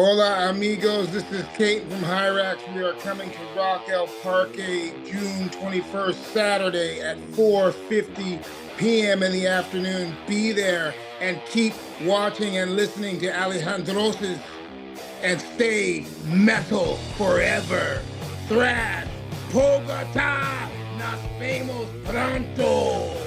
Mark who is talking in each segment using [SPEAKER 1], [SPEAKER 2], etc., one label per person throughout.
[SPEAKER 1] Hola amigos, this is Katon from Hirax. We are coming to Rock El Parque June 21st, Saturday at 4:50 p.m. in the afternoon. Be there and keep watching and listening to Alejandro's and stay metal forever. Thrash, Bogotá, nos vemos pronto.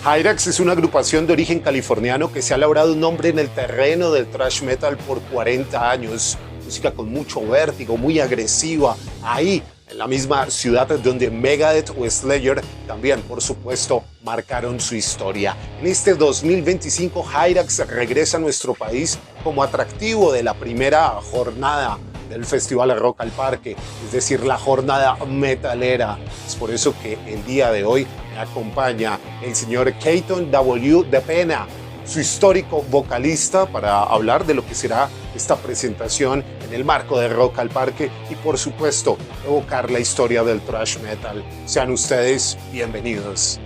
[SPEAKER 2] Hirax es una agrupación de origen californiano que se ha labrado un nombre en el terreno del thrash metal por 40 años. Música con mucho vértigo, muy agresiva. Ahí, en la misma ciudad donde Megadeth o Slayer también, por supuesto, marcaron su historia. En este 2025, Hirax regresa a nuestro país como atractivo de la primera jornada del Festival Rock al Parque, es decir, la jornada metalera. Es por eso que el día de hoy me acompaña el señor Katon de Pena, su histórico vocalista, para hablar de lo que será esta presentación en el marco de Rock al Parque y, por supuesto, evocar la historia del thrash metal. Sean ustedes bienvenidos.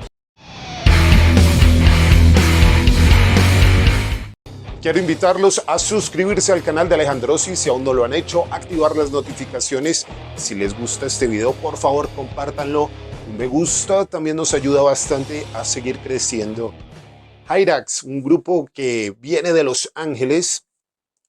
[SPEAKER 2] Quiero invitarlos a suscribirse al canal de Alejandrosi si aún no lo han hecho, activar las notificaciones. Si les gusta este video, por favor, compártanlo. Un me gusta también nos ayuda bastante a seguir creciendo. Hirax, un grupo que viene de Los Ángeles,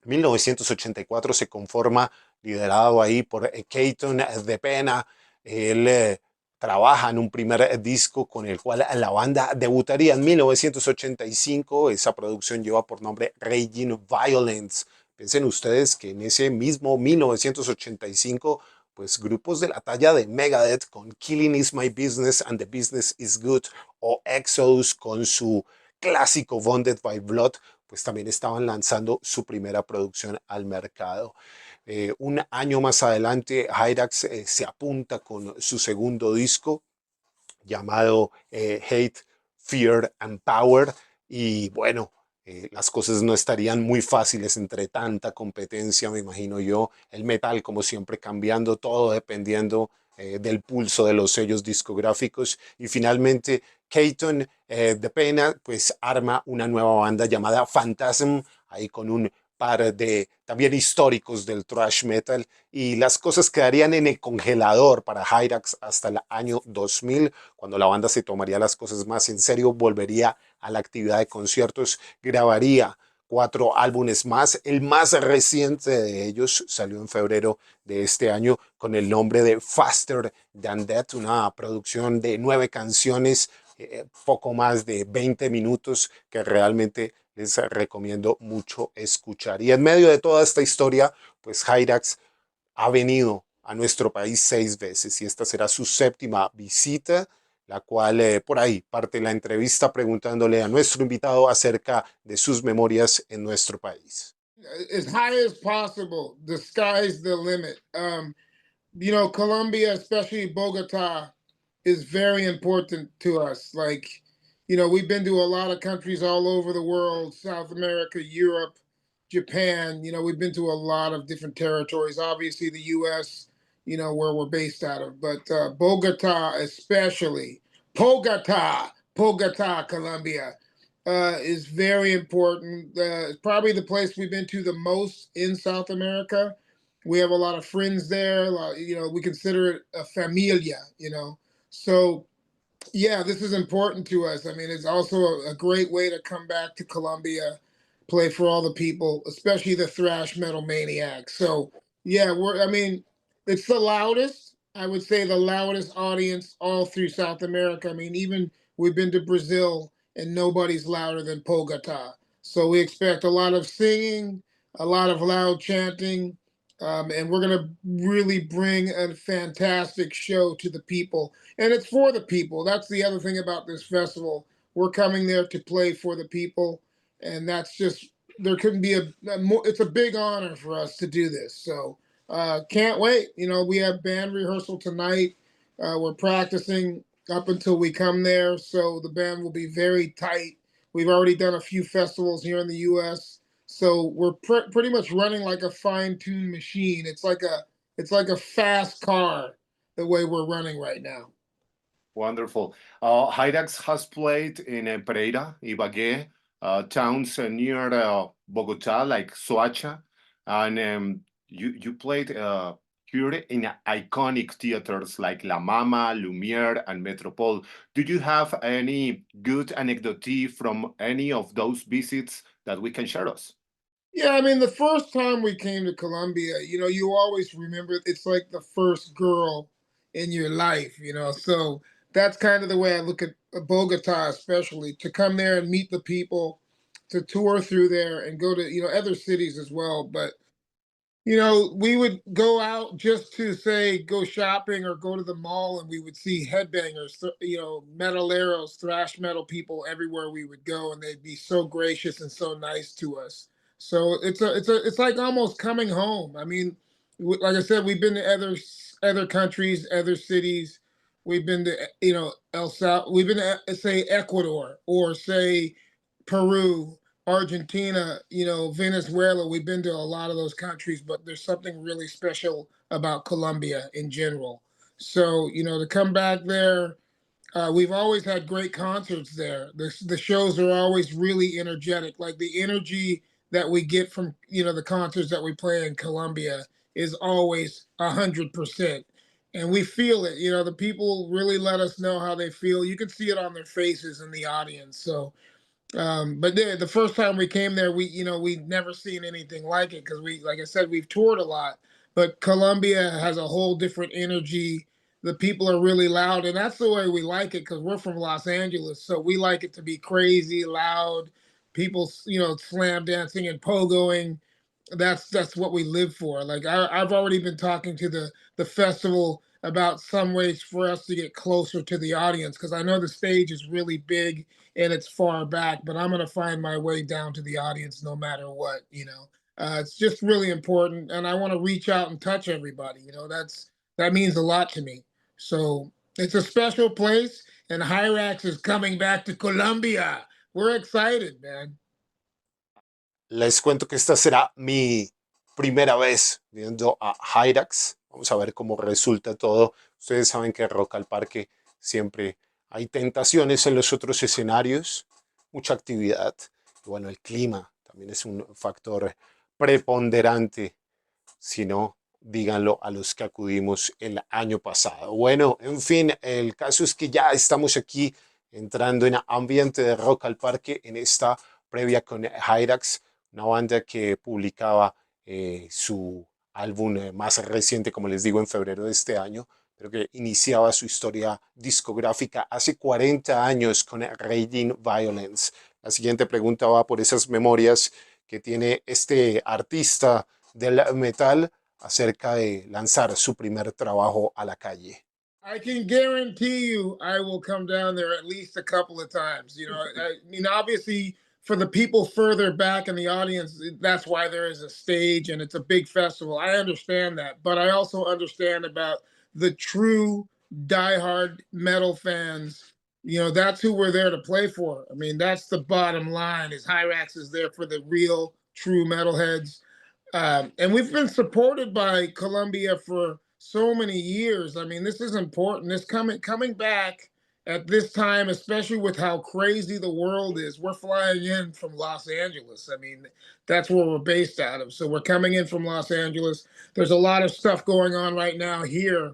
[SPEAKER 2] 1984 se conforma, liderado ahí por Katon de Pena. Él trabaja en un primer disco con el cual la banda debutaría en 1985. Esa producción lleva por nombre Raging Violence. Piensen ustedes que en ese mismo 1985, pues grupos de la talla de Megadeth con Killing is My Business and the Business is Good, o Exodus con su clásico Bonded by Blood, pues también estaban lanzando su primera producción al mercado. Un año más adelante, Hirax se apunta con su segundo disco llamado Hate, Fear and Power. Y bueno, las cosas no estarían muy fáciles entre tanta competencia, me imagino yo. El metal, como siempre, cambiando, todo dependiendo del pulso de los sellos discográficos. Y finalmente, Katon de Pena, pues arma una nueva banda llamada Phantasm, ahí con un par de también históricos del thrash metal, y las cosas quedarían en el congelador para Hirax hasta el año 2000, cuando la banda se tomaría las cosas más en serio, volvería a la actividad de conciertos, grabaría 4 álbumes más. El más reciente de ellos salió en febrero de este año con el nombre de Faster Than That, una producción de 9 canciones, poco más de 20 minutos, que realmente les recomiendo mucho escuchar. Y en medio de toda esta historia, pues Hirax ha venido a nuestro país 6 veces y esta será su séptima visita, la cual por ahí parte la entrevista preguntándole a nuestro invitado acerca de sus memorias en nuestro país.
[SPEAKER 1] As high as possible, the sky's the limit. Colombia, especially Bogotá, is very important to us. Like, we've been to a lot of countries all over the world, South America, Europe, Japan. We've been to a lot of different territories. Obviously, the U.S., where we're based out of, but Bogotá, especially Bogotá, Colombia, is very important. It's probably the place we've been to the most in South America. We have a lot of friends there. We consider it a familia. So yeah, this is important to us. I mean, it's also a great way to come back to Colombia, play for all the people, especially the thrash metal maniacs. So yeah, it's the loudest. I would say the loudest audience all through South America. I mean, even we've been to Brazil and nobody's louder than Bogota. So we expect a lot of singing, a lot of loud chanting, and we're going to really bring a fantastic show to the people. And it's for the people. That's the other thing about this festival. We're coming there to play for the people. And that's just, there couldn't be a more, it's a big honor for us to do this. So can't wait. We have band rehearsal tonight. We're practicing up until we come there. So the band will be very tight. We've already done a few festivals here in the U.S. So we're pretty much running like a fine-tuned machine. It's like a fast car the way we're running right now.
[SPEAKER 2] Wonderful. Hirax has played in Pereira, Ibagué,
[SPEAKER 3] towns near Bogotá, like Soacha, and you played here in iconic theaters like La Mama, Lumiere, and Metropole. Do you have any good anecdote from any of those visits that we can share us?
[SPEAKER 1] Yeah, I mean, the first time we came to Colombia, you always remember it's like the first girl in your life, So that's kind of the way I look at Bogota, especially to come there and meet the people, to tour through there and go to, other cities as well. But we would go out just to say go shopping or go to the mall, and we would see headbangers, metaleros, thrash metal people everywhere we would go, and they'd be so gracious and so nice to us. So it's like almost coming home. I mean, like I said, we've been to other countries, other cities. We've been to we've been to say Ecuador or say Peru, Argentina, Venezuela. We've been to a lot of those countries, but there's something really special about Colombia in general. So, to come back there, we've always had great concerts there. The shows are always really energetic. Like the energy that we get from, the concerts that we play in Colombia is always 100%. And we feel it. The people really let us know how they feel. You can see it on their faces in the audience. So, but the first time we came there, we'd never seen anything like it because like I said, we've toured a lot, but Colombia has a whole different energy. The people are really loud, and that's the way we like it because we're from Los Angeles, so we like it to be crazy, loud. People, slam dancing and pogoing. That's what we live for. Like I've already been talking to the festival about some ways for us to get closer to the audience because I know the stage is really big and it's far back, but I'm gonna find my way down to the audience no matter what. It's just really important, and I want to reach out and touch everybody. That means a lot to me. So it's a special place, and Hirax is coming back to Colombia. We're excited, man.
[SPEAKER 2] Les cuento que esta será mi primera vez viendo a Hirax. Vamos a ver cómo resulta todo. Ustedes saben que Rock al Parque siempre hay tentaciones en los otros escenarios, mucha actividad. Y bueno, el clima también es un factor preponderante. Si no, díganlo a los que acudimos el año pasado. Bueno, en fin, el caso es que ya estamos aquí entrando en ambiente de Rock al Parque en esta previa con Hirax, una banda que publicaba su álbum más reciente, como les digo, en febrero de este año, pero que iniciaba su historia discográfica hace 40 años con Raging Violence. La siguiente pregunta va por esas memorias que tiene este artista del metal acerca de lanzar su primer trabajo a la calle.
[SPEAKER 1] I can guarantee you I will come down there at least a couple of times. I mean, obviously, for the people further back in the audience, that's why there is a stage and it's a big festival. I understand that. But I also understand about the true diehard metal fans. That's who we're there to play for. I mean, that's the bottom line is Hyrax is there for the real, true metalheads. And we've been supported by Colombia for so many years. I mean, this is important. This coming back at this time, especially with how crazy the world is. We're flying in from Los Angeles. I mean, that's where we're based out of. So we're coming in from Los Angeles. There's a lot of stuff going on right now here,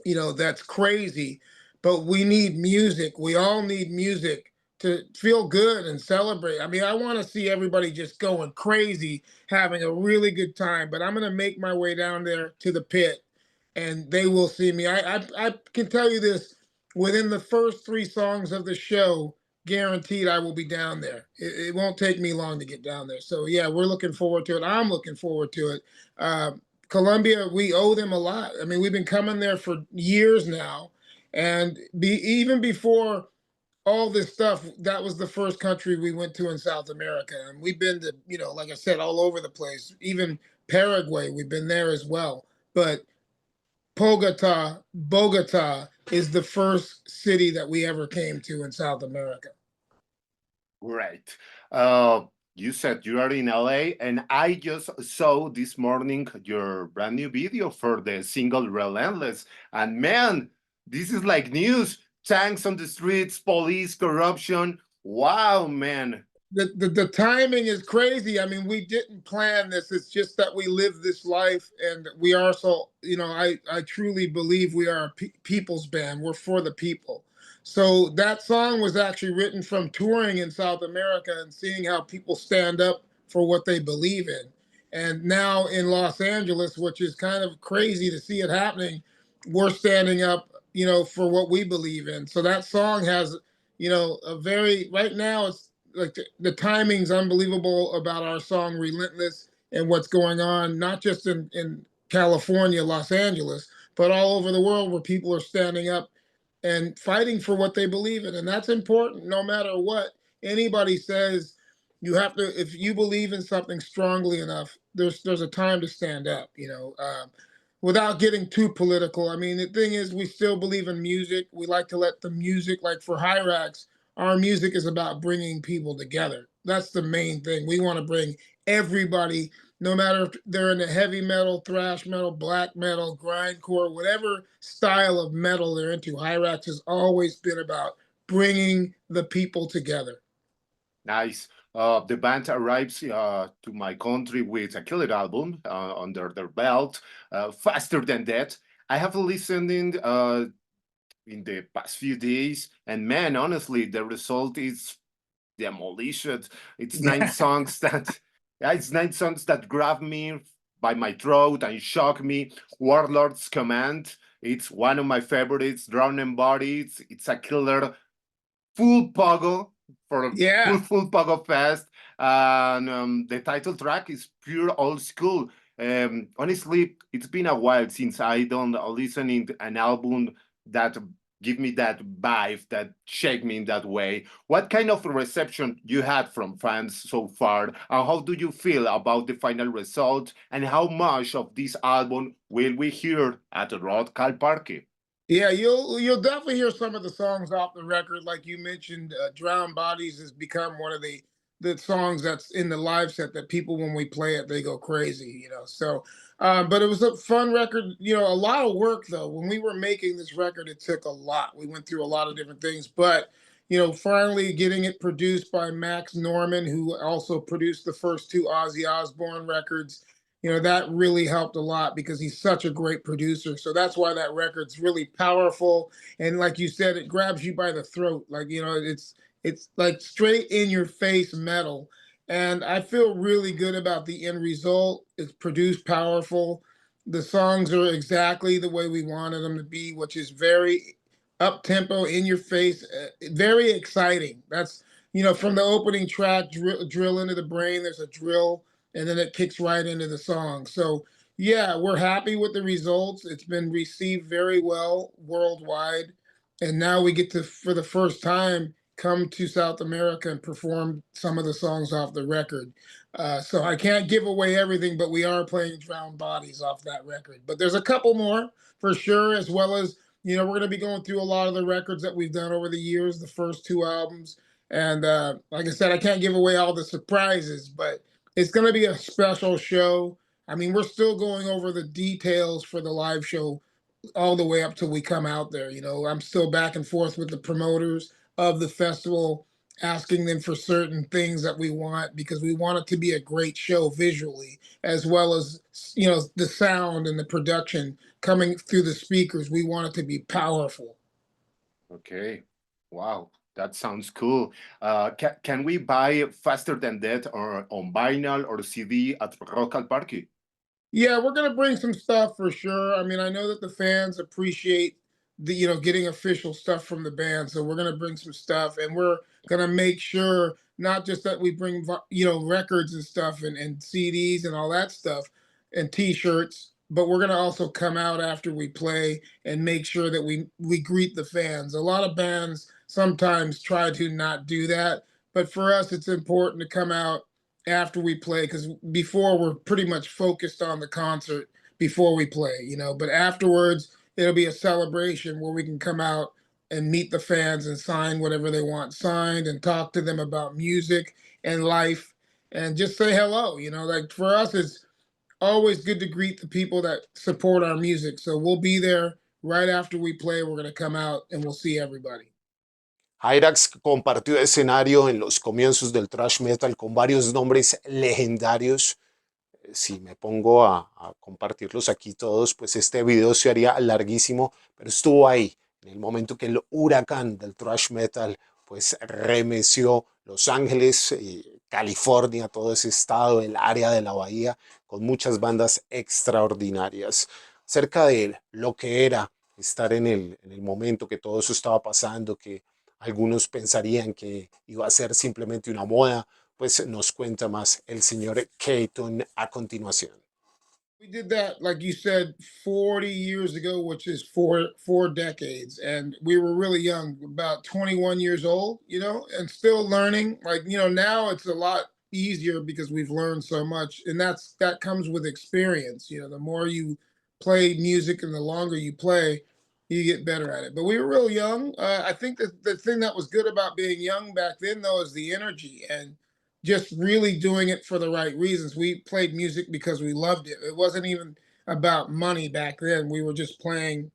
[SPEAKER 1] that's crazy. But we need music. We all need music to feel good and celebrate. I mean, I want to see everybody just going crazy, having a really good time. But I'm going to make my way down there to the pit, and they will see me. I can tell you this: within the first three songs of the show, guaranteed I will be down there. It won't take me long to get down there. So yeah, we're looking forward to it. I'm looking forward to it. Colombia, we owe them a lot. I mean, we've been coming there for years now, and even before all this stuff, that was the first country we went to in South America, and we've been to, like I said, all over the place. Even Paraguay, we've been there as well. But Bogota is the first city that we ever came to in South America.
[SPEAKER 3] Great. You said you are in LA, and I just saw this morning your brand new video for the single Relentless. And man, this is like news. Tanks on the streets, police, corruption. Wow, man.
[SPEAKER 1] the timing is crazy. I mean, we didn't plan this. It's just that we live this life, and we are so. I truly believe we are a people's band. We're for the people. So that song was actually written from touring in South America and seeing how people stand up for what they believe in. And now in Los Angeles, which is kind of crazy to see it happening, we're standing up, for what we believe in. So that song has, a very right now it's like the timing's unbelievable about our song Relentless and what's going on, not just in California, Los Angeles, but all over the world where people are standing up and fighting for what they believe in. And that's important no matter what anybody says. You have to, if you believe in something strongly enough, there's a time to stand up, without getting too political. I mean, the thing is, we still believe in music. We like to let the music, like for Hirax, our music is about bringing people together. That's the main thing. We want to bring everybody, no matter if they're in the heavy metal, thrash metal, black metal, grindcore, whatever style of metal they're into. Hirax has always been about bringing the people together.
[SPEAKER 3] Nice. The band arrives to my country with a killer album under their belt, faster than that. I have listened in the past few days, and man, honestly, the result is demolition. It's nine
[SPEAKER 1] Yeah.
[SPEAKER 3] songs that, yeah, it's 9 songs that grab me by my throat and shock me. Warlord's Command, it's one of my favorites. Drown and Body, it's a killer full pogo for a
[SPEAKER 1] Yeah.
[SPEAKER 3] full pogo fest. And the title track is pure old school. Honestly, it's been a while since I don't listen to an album that give me that vibe, that shake me in that way. What kind of reception you had from fans so far, and how do you feel about the final result, and how much of this album will we hear at the Rock Cal Parque?
[SPEAKER 1] Yeah, you'll definitely hear some of the songs off the record, like you mentioned. "Drowned Bodies" has become one of the songs that's in the live set that people, when we play it, they go crazy. So, but it was a fun record. A lot of work though. When we were making this record, it took a lot. We went through a lot of different things, but finally getting it produced by Max Norman, who also produced the first two Ozzy Osbourne records. That really helped a lot because he's such a great producer. So that's why that record's really powerful. And like you said, it grabs you by the throat. Like, it's like straight in your face metal. And I feel really good about the end result. It's produced powerful. The songs are exactly the way we wanted them to be, which is very up tempo, in your face, very exciting. That's, from the opening track, drill into the brain, there's a drill, and then it kicks right into the song. So yeah, we're happy with the results. It's been received very well worldwide, and now we get to, for the first time, come to South America and perform some of the songs off the record. So I can't give away everything, but we are playing "Drowned Bodies" off that record. But there's a couple more for sure, as well as we're going to be going through a lot of the records that we've done over the years, the first two albums. And like I said, I can't give away all the surprises, but it's going to be a special show. I mean, we're still going over the details for the live show all the way up till we come out there. I'm still back and forth with the promoters of the festival, asking them for certain things that we want, because we want it to be a great show visually, as well as, the sound and the production coming through the speakers. We want it to be powerful.
[SPEAKER 3] Okay. Wow. That sounds cool. Can we buy Faster Than That or on vinyl or CD at Rock al Parque?
[SPEAKER 1] Yeah, we're gonna bring some stuff for sure. I mean, I know that the fans appreciate the getting official stuff from the band, so we're gonna bring some stuff, and we're gonna make sure not just that we bring records and stuff and CDs and all that stuff and T-shirts, but we're gonna also come out after we play and make sure that we greet the fans. A lot of bands sometimes try to not do that, but for us, it's important to come out after we play, because before we're pretty much focused on the concert before we play, but afterwards it'll be a celebration where we can come out and meet the fans and sign whatever they want signed and talk to them about music and life and just say hello. Like for us, it's always good to greet the people that support our music. So we'll be there right after we play. We're going to come out and we'll see everybody.
[SPEAKER 2] Hirax compartió escenario en los comienzos del thrash metal con varios nombres legendarios. Si me pongo a compartirlos aquí todos, pues este video se haría larguísimo, pero estuvo ahí en el momento que el huracán del thrash metal pues remeció Los Ángeles, California, todo ese estado, el área de la bahía, con muchas bandas extraordinarias. Cerca de lo que era estar en el momento que todo eso estaba pasando, que algunos pensarían que iba a ser simplemente una moda, pues nos cuenta más el señor Katon a continuación.
[SPEAKER 1] We did that, like you said, 40 years ago, which is four decades, and we were really young, about 21 years old, and still learning. Like, now it's a lot easier because we've learned so much, and that comes with experience. The more you play music and the longer you play, you get better at it. But we were real young. I think that the thing that was good about being young back then, though, is the energy and just really doing it for the right reasons. We played music because we loved it. It wasn't even about money back then. We were just playing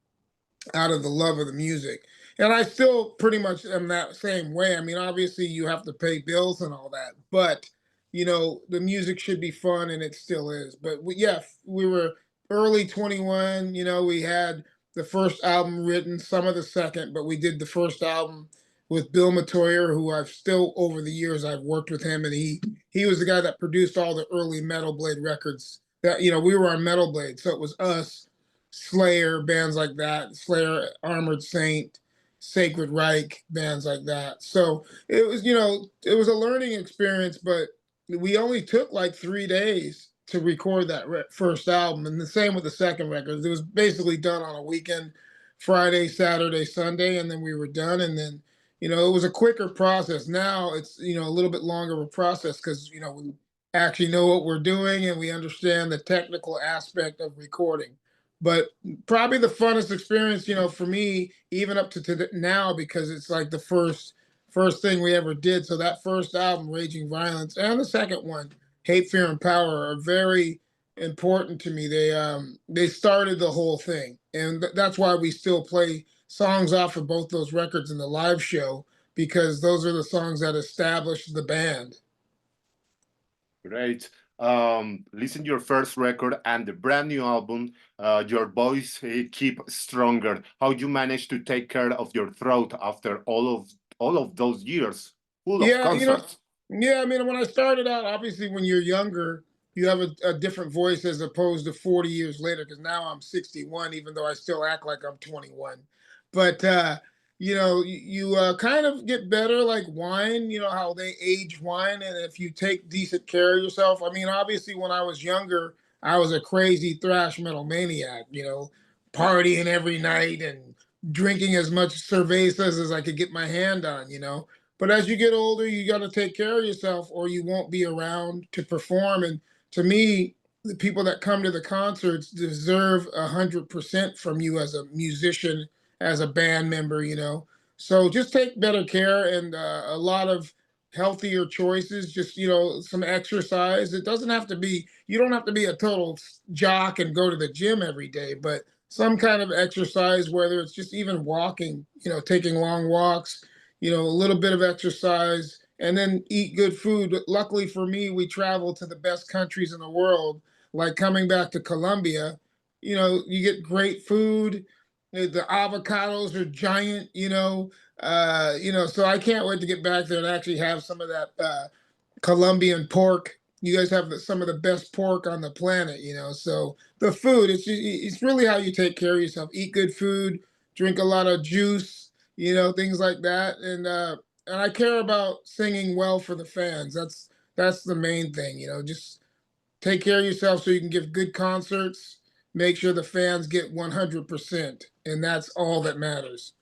[SPEAKER 1] out of the love of the music. And I still pretty much am that same way. I mean, obviously you have to pay bills and all that, but the music should be fun and it still is. But yeah, we were early 21, we had the first album written, some of the second, but we did the first album with Bill Matoyer, who I've still over the years I've worked with him, and he was the guy that produced all the early Metal Blade records. That we were on Metal Blade, so it was us, Slayer, bands like that, Slayer, Armored Saint, Sacred Reich, bands like that. So it was a learning experience, but we only took like 3 days to record that first album, and the same with the second record. It was basically done on a weekend, Friday, Saturday, Sunday, and then we were done. And then it was a quicker process. Now it's a little bit longer of a process because we actually know what we're doing and we understand the technical aspect of recording. But probably the funnest experience, for me, even up to now, because it's like the first thing we ever did. So that first album, Raging Violence, and the second one, Hate, Fear, and Power, are very important to me. They started the whole thing, and that's why we still play songs off of both those records in the live show, because those are the songs that established the band.
[SPEAKER 3] Great. Listen your first record and the brand new album. Your voice keep stronger. How you manage to take care of your throat after all of those years full of
[SPEAKER 1] Yeah,
[SPEAKER 3] concerts?
[SPEAKER 1] yeah. I mean, when I started out, obviously, when you're younger, you have a different voice as opposed to 40 years later. Because now I'm 61, even though I still act like I'm 21. But you kind of get better, like wine. You know how they age wine, and if you take decent care of yourself. I mean, obviously, when I was younger, I was a crazy thrash metal maniac. Partying every night and drinking as much cervezas as I could get my hand on. But as you get older, you got to take care of yourself or you won't be around to perform. And to me, the people that come to the concerts deserve 100% from you as a musician, as a band member. So just take better care and a lot of healthier choices, just, some exercise. It doesn't have to be, you don't have to be a total jock and go to the gym every day, but some kind of exercise, whether it's just even walking, taking long walks, a little bit of exercise, and then eat good food. Luckily for me, we travel to the best countries in the world, like coming back to Colombia. You get great food. The avocados are giant. So I can't wait to get back there and actually have some of that Colombian pork. You guys have some of the best pork on the planet. So the food, it's really how you take care of yourself. Eat good food, drink a lot of juice, things like that. And I care about singing well for the fans. That's the main thing. Just take care of yourself so you can give good concerts. Make sure the fans get 100%, and that's all that matters.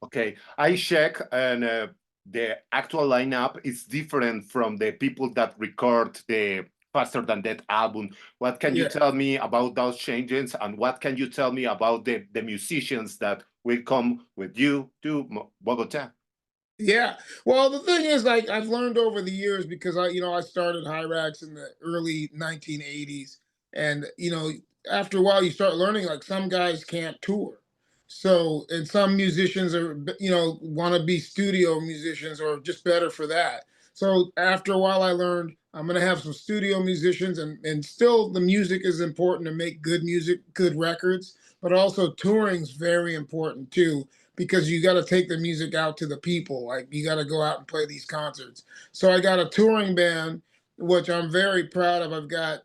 [SPEAKER 3] Okay, I check and the actual lineup is different from the people that record the Faster Than That album. What can you
[SPEAKER 1] Yeah.
[SPEAKER 3] tell me about those changes, and what can you tell me about the musicians that will come with you to Bogota?
[SPEAKER 1] Yeah. Well, the thing is, like, I've learned over the years because I started Hyrax in the early 1980s, and after a while, you start learning like some guys can't tour, So, and some musicians are, want to be studio musicians or just better for that. So after a while, I learned I'm going to have some studio musicians, and still the music is important to make good music, good records, but also touring's very important too, because you got to take the music out to the people. Like you got to go out and play these concerts. So I got a touring band, which I'm very proud of. I've got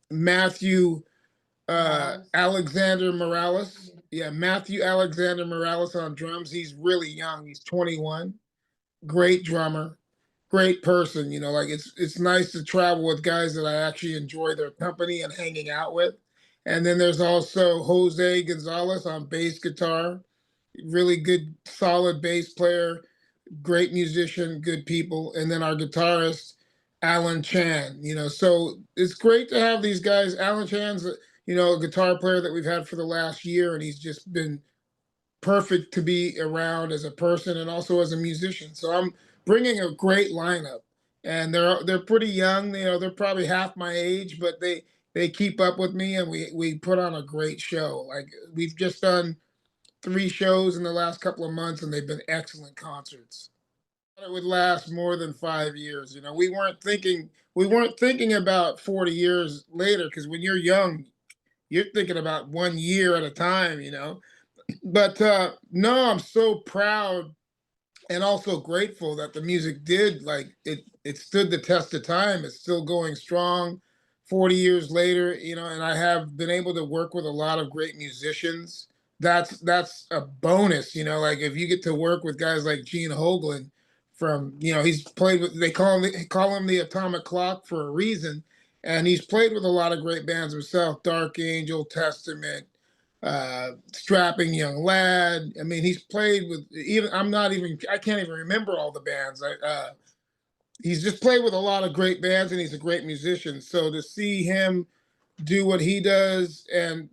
[SPEAKER 1] Matthew Alexander Morales. Yeah, Matthew Alexander Morales on drums. He's really young. He's 21. Great drummer, great person. Like it's nice to travel with guys that I actually enjoy their company and hanging out with. And then there's also Jose Gonzalez on bass guitar. Really good, solid bass player, great musician, good people. And then our guitarist, Alan Chan. So it's great to have these guys. Alan Chan's, a guitar player that we've had for the last year, and he's just been perfect to be around as a person and also as a musician. So I'm bringing a great lineup, and they're pretty young. They're probably half my age, but they keep up with me, and we put on a great show. Like we've just done 3 shows in the last couple of months, and they've been excellent concerts. It would last more than 5 years. We weren't thinking about 40 years later, because when you're young, you're thinking about 1 year at a time. But no, I'm so proud and also grateful that the music did, like, it stood the test of time. It's still going strong 40 years later, and I have been able to work with a lot of great musicians. That's a bonus, like if you get to work with guys like Gene Hoglan from, he's played with, they call him the Atomic Clock for a reason, and he's played with a lot of great bands himself, Dark Angel, Testament, Strapping Young Lad. I mean, he's played with, I can't even remember all the bands. He's just played with a lot of great bands, and he's a great musician. So to see him do what he does, and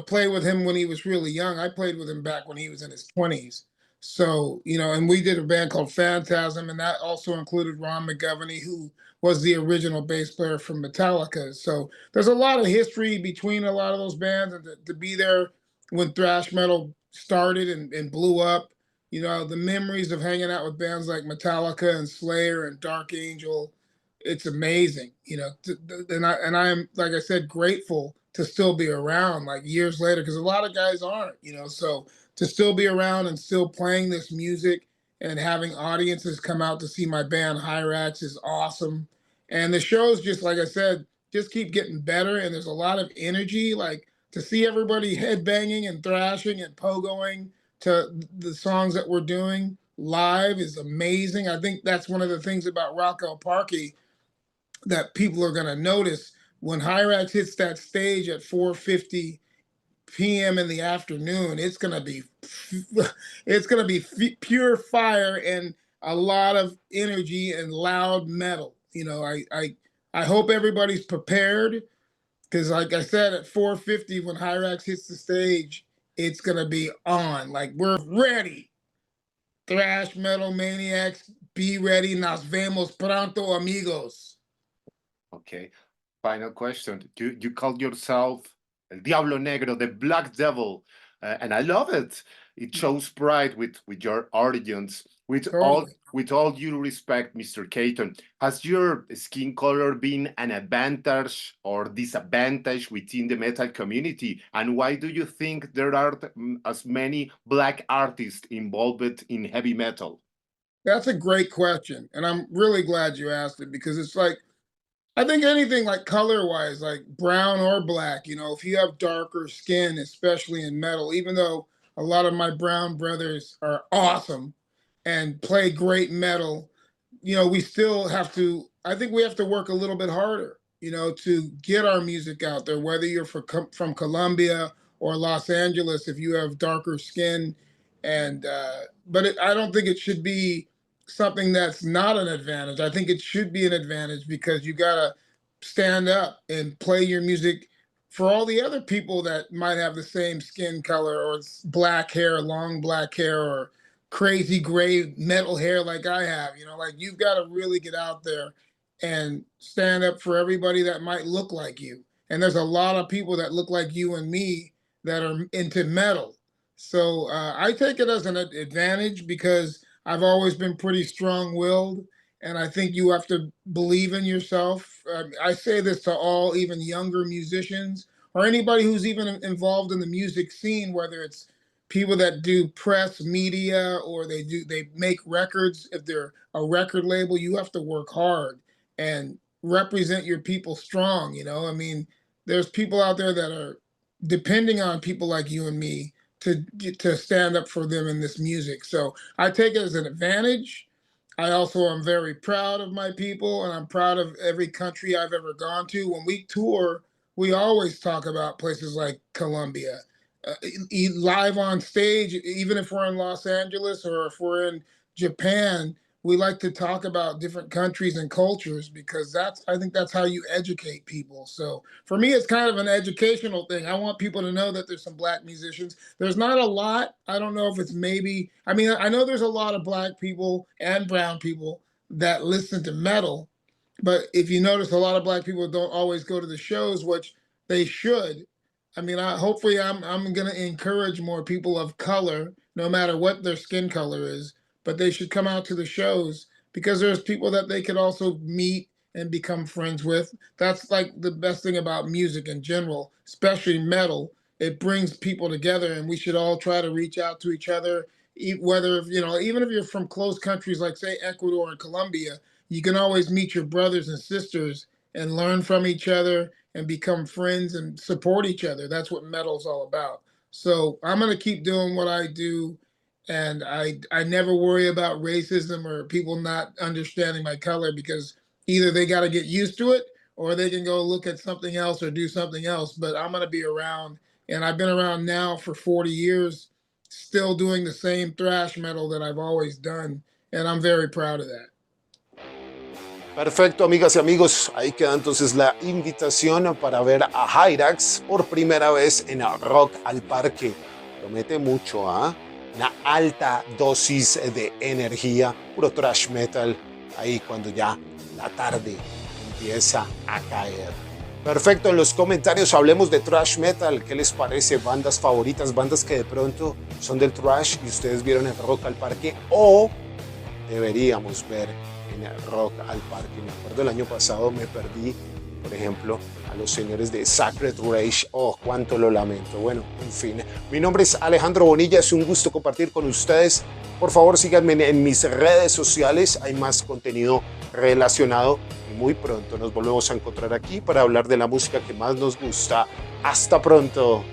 [SPEAKER 1] play with him when he was really young. I played with him back when he was in his 20s. So, and we did a band called Phantasm, and that also included Ron McGovney, who was the original bass player from Metallica. So there's a lot of history between a lot of those bands, and to be there when thrash metal started and blew up, the memories of hanging out with bands like Metallica and Slayer and Dark Angel, it's amazing. And I'm, like I said, grateful to still be around like years later, because a lot of guys aren't. So to still be around and still playing this music and having audiences come out to see my band Hirax is awesome. And the shows, just like I said, just keep getting better, and there's a lot of energy. Like to see everybody headbanging and thrashing and pogoing to the songs that we're doing live is amazing. I think that's one of the things about Rock El Parque that people are going to notice when Hirax hits that stage at 4:50 p.m. in the afternoon. It's going to be pure fire and a lot of energy and loud metal. I hope everybody's prepared, because like I said, at 4:50 when Hirax hits the stage, it's going to be on. Like we're ready. Thrash metal maniacs, be ready. Nos vemos pronto, amigos.
[SPEAKER 3] Okay. Final question. You call yourself El Diablo Negro, the Black Devil, and I love it. It shows pride with your origins.
[SPEAKER 1] Totally.
[SPEAKER 3] With all due respect, Mr. Katon, has your skin color been an advantage or disadvantage within the metal community? And why do you think there are as many black artists involved in heavy metal?
[SPEAKER 1] That's a great question. And I'm really glad you asked it, because it's like, I think anything like color wise, like brown or black, if you have darker skin, especially in metal, even though a lot of my brown brothers are awesome and play great metal, we still have to, I think we have to work a little bit harder, to get our music out there, whether you're from Colombia or Los Angeles, if you have darker skin. And, I don't think it should be something that's not an advantage. I think it should be an advantage, because you got to stand up and play your music for all the other people that might have the same skin color, or black hair, long black hair, or crazy gray metal hair like I have. Like you've got to really get out there and stand up for everybody that might look like you. And there's a lot of people that look like you and me that are into metal. So I take it as an advantage because I've always been pretty strong-willed, and I think you have to believe in yourself. I say this to all, even younger musicians or anybody who's even involved in the music scene, whether it's people that do press media or they make records. If they're a record label, you have to work hard and represent your people strong. I mean, there's people out there that are depending on people like you and me to stand up for them in this music. So I take it as an advantage. I also am very proud of my people, and I'm proud of every country I've ever gone to. When we tour, we always talk about places like Colombia, live on stage. Even if we're in Los Angeles or if we're in Japan, we like to talk about different countries and cultures because I think that's how you educate people. So for me, it's kind of an educational thing. I want people to know that there's some black musicians. There's not a lot. I don't know if it's maybe, I mean, I know there's a lot of black people and brown people that listen to metal, but if you notice, a lot of black people don't always go to the shows, which they should. I mean, hopefully I'm going to encourage more people of color, no matter what their skin color is, but they should come out to the shows because there's people that they could also meet and become friends with. That's like the best thing about music in general, especially metal. It brings people together, and we should all try to reach out to each other. Whether even if you're from close countries like say Ecuador and Colombia, you can always meet your brothers and sisters and learn from each other and become friends and support each other. That's what metal's all about. So I'm gonna keep doing what I do, and I never worry about racism or people not understanding my color because either they got to get used to it or they can go look at something else or do something else. But I'm gonna be around, and I've been around now for 40 years, still doing the same thrash metal that I've always done, and I'm very proud of that.
[SPEAKER 2] Perfecto, amigas y amigos. Ahí queda entonces la invitación para ver a Hirax por primera vez en Rock al Parque. Promete mucho, ¿ah? Una alta dosis de energía, puro thrash metal, ahí cuando ya la tarde empieza a caer. Perfecto, en los comentarios hablemos de thrash metal. ¿Qué les parece? Bandas favoritas, bandas que de pronto son del thrash y ustedes vieron el Rock al Parque o deberíamos ver en el Rock al Parque. Me acuerdo el año pasado me perdí, por ejemplo, a los señores de Sacred Rage. Oh, cuánto lo lamento. Bueno, en fin. Mi nombre es Alejandro Bonilla. Es un gusto compartir con ustedes. Por favor, síganme en mis redes sociales. Hay más contenido relacionado. Y muy pronto nos volvemos a encontrar aquí para hablar de la música que más nos gusta. Hasta pronto.